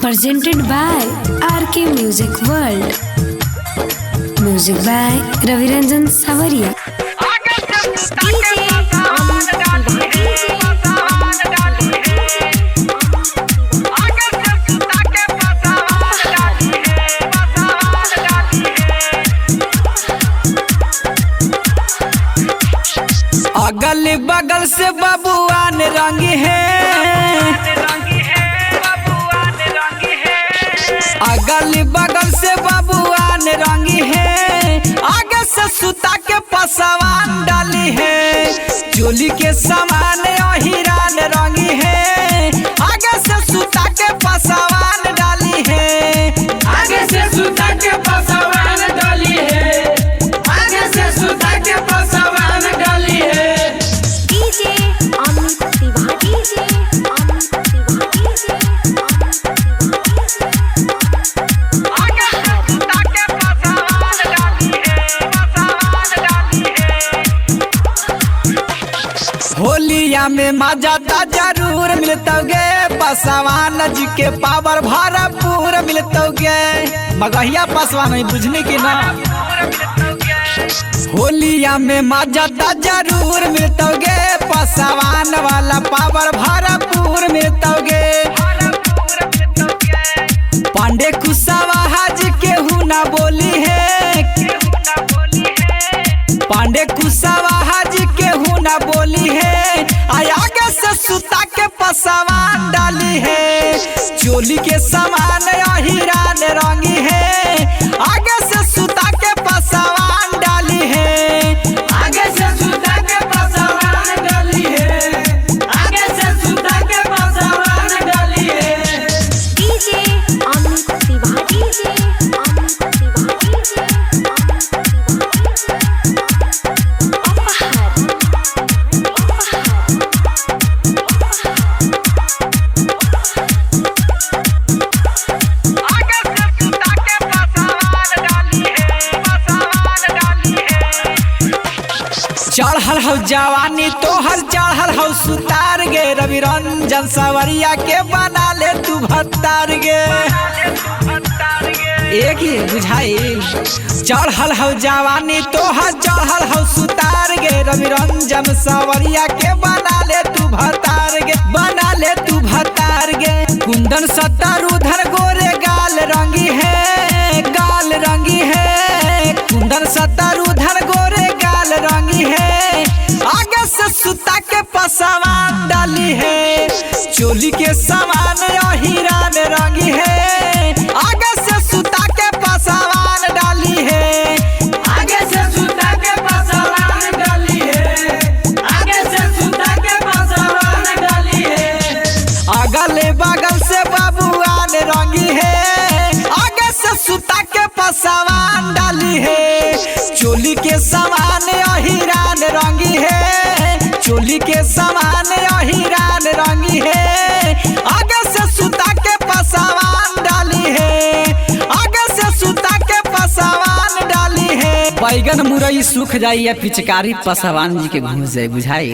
presented by RK Music World. Music by Raviranjan Savaria. अगल बगल से बबुआन रंग है, अगल बगल से बबुआन रंग है, आगे से सुता के पसवान डाली है, चोली के समान हिरान रंग है, आगे से सुता के पसवान डाली है, आगे से सुता के पसवान डाली है, आगे से सुता के पसवान डाली है। डीजे अमित तिवारी, डीजे अमित तिवारी, आगे से सुता के पसवान डाली है, पसवान डाली है। होलिया में मजा तो जरूर मिलतोगे, पसवान जी के पावर भरपूर मिलतोगे, मगहिया पसवान है बुझने की ना। होलिया में मजा तो जरूर मिलतोगे, पसवान वाला पावर भरपूर मिलतोगे। पांडे कुशवाहा जी केहू ना बोली है, पांडे कुशवाहा जी केहू ना बोली है, आगे से सुता के पसवान डाली है, चोली के समान हिरान रंगी है, आगे से सुता के पसवान डाली है, आगे से सुता के पसवान डाली है, आगे से सुता के पसवान डाली है। डीजे अमित तिवारी, डीजे अमित तिवारी, चढ़ल हो जवानी तोहर चढ़ल हो सुतार गे, रविरंजन सवरिया के बना ले तू भत्तार गे, एक ही बुझाई। चढ़ल हो जवानी तोहर चढ़ल हो सुतार गे, रविरंजन सवरिया के बना ले तू भत्तार गे, बना ले तू भत्तार गे। कुंदन सत्तर उधर गोरे गाल रंगी है, गाल रंगी है, कुंदन सत्तर उधर गोरे गाल रंगी है, आगे से सुता के पसवान डाली है, चोली के समान हिरान रंगी है, आगे से सुता के पसवान डाली है, आगे से सुता के पसवान डाली है, आगे से सुता के पसवान डाली है। अगल बगल से बबुआन रंगी है, आगे से सुता के पसवान डाली है, चोली के समान हिरान रंगी है, चोली के समान हिरान रंगी है, आगे से सुता के पसवान डाली है, आगे से सुता के पसवान डाली है। बैगन मुरई सूख जाई या पिचकारी पसवान जी के घुस जाए बुझाई।